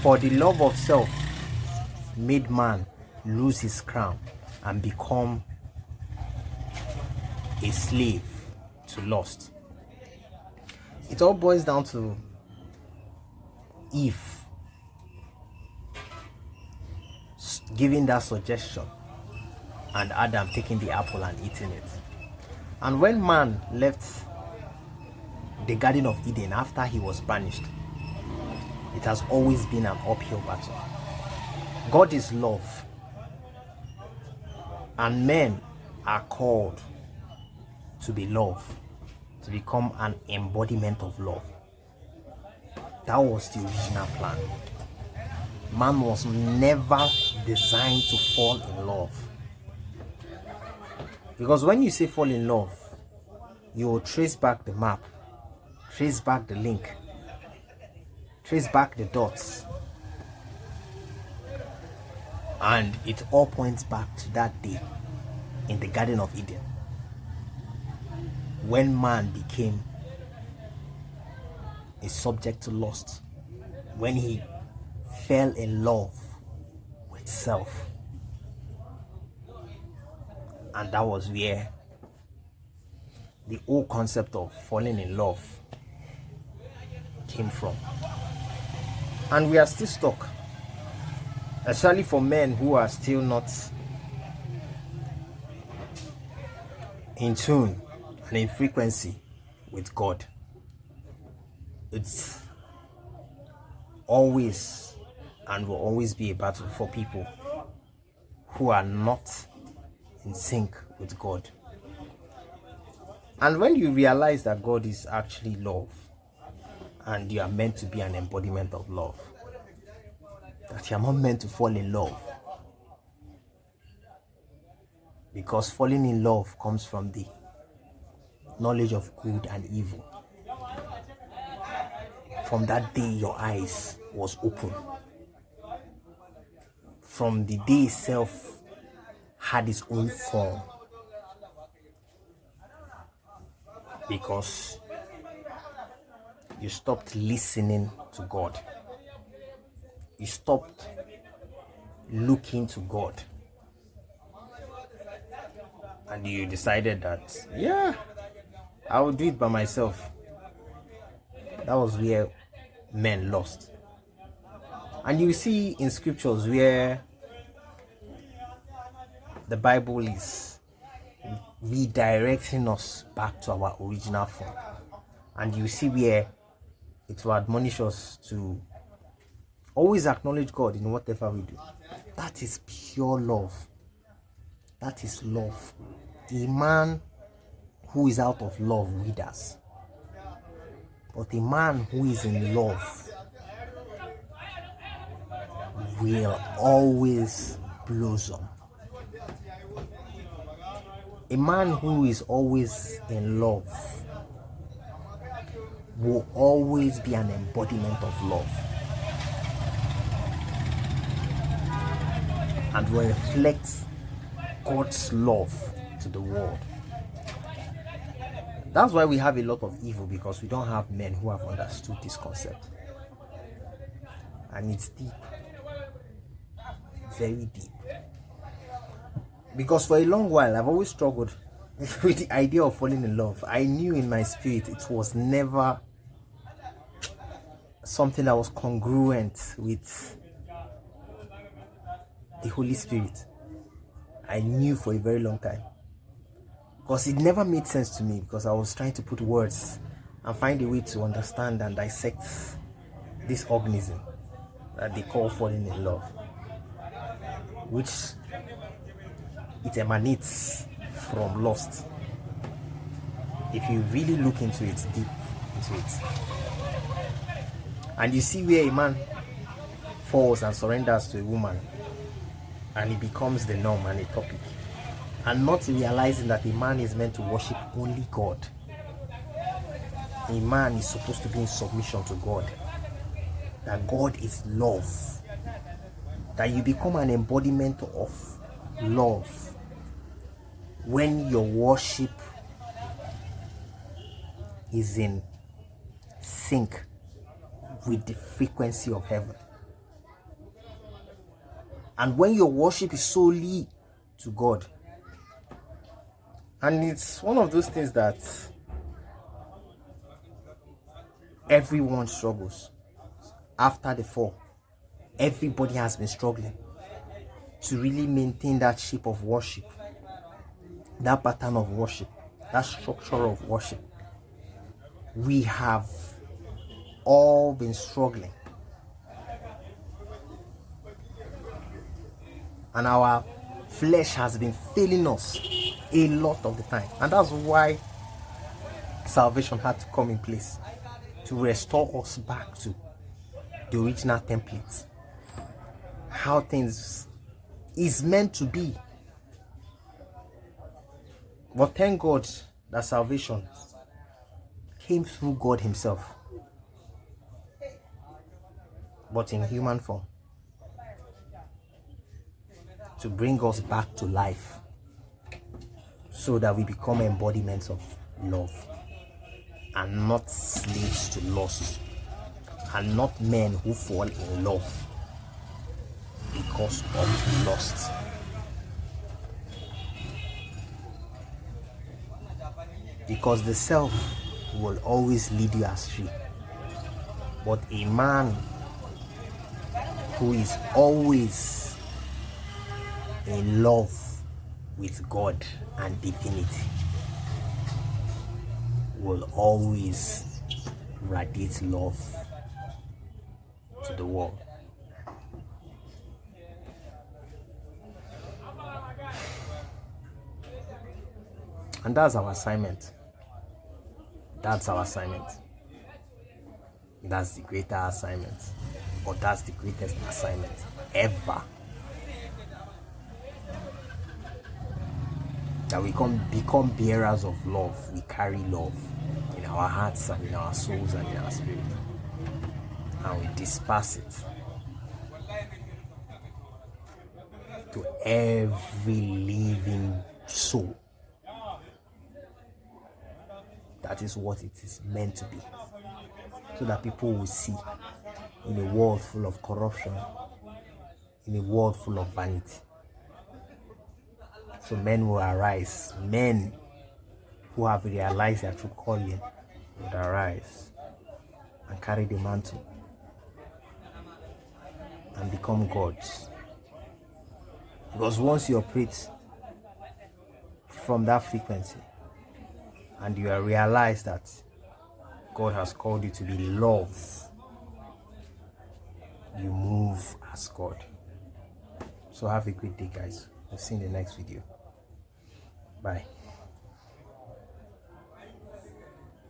For the love of self made man lose his crown and become a slave to lust. It all boils down to Eve giving that suggestion and Adam taking the apple and eating it. And when man left the Garden of Eden after he was banished, it has always been an uphill battle. God is love, and men are called to be love, to become an embodiment of love. That was the original plan. Man was never designed to fall in love. Because when you say fall in love, you will trace back the map, trace back the link, trace back the dots, and it all points back to that day in the Garden of Eden, when man became a subject to lust, when he fell in love with self. And that was where the whole concept of falling in love came from. And we are still stuck, especially for men who are still not in tune and in frequency with God. It's always and will always be a battle for people who are not in sync with God. And when you realize that God is actually love and you are meant to be an embodiment of love, that you are not meant to fall in love, because falling in love comes from the knowledge of good and evil. From that day your eyes was open. From the day self had its own form, because you stopped listening to God. You stopped looking to God. And you decided that, yeah, I will do it by myself. That was where men lost. And you see in scriptures where the Bible is redirecting us back to our original form. And you see where it will admonish us to always acknowledge God in whatever we do. That is pure love. That is love. A man who is out of love withers. But a man who is in love will always blossom. A man who is always in love will always be an embodiment of love and will reflect God's love to the world. That's why we have a lot of evil, because we don't have men who have understood this concept. And it's deep, very deep. Because for a long while I've always struggled with the idea of falling in love. I knew in my spirit it was never something that was congruent with the Holy Spirit. I knew for a very long time, because it never made sense to me, because I was trying to put words and find a way to understand and dissect this organism that they call falling in love, which it emanates from lust. If you really look into it, deep into it, and you see where a man falls and surrenders to a woman, and it becomes the norm and a topic, and not realizing that a man is meant to worship only God. A man is supposed to be in submission to God, that God is love, that you become an embodiment of love when your worship is in sync with the frequency of heaven. And when your worship is solely to God, and it's one of those things that everyone struggles after the fall. Everybody has been struggling to really maintain that shape of worship, that pattern of worship, that structure of worship. We have all been struggling, and our flesh has been failing us a lot of the time, and that's why salvation had to come in place to restore us back to the original template, how things is meant to be. But thank God that salvation came through God himself, but in human form, to bring us back to life, so that we become embodiments of love and not slaves to lust, and not men who fall in love because of lust. Because the self will always lead you astray, but a man who is always in love with God and divinity will always radiate love to the world. And that's our assignment. That's our assignment. That's the greater assignment, or that's the greatest assignment ever. That we can become bearers of love. We carry love in our hearts and in our souls and in our spirit, and we disperse it to every living soul. That is what it is meant to be, so that people will see, in a world full of corruption, in a world full of vanity. So men will arise. Men who have realized their true calling would arise and carry the mantle and become gods. Because once you operate from that frequency and you realize that God has called you to be love, you move as God. So have a great day, guys. We'll see you in the next video. Bye.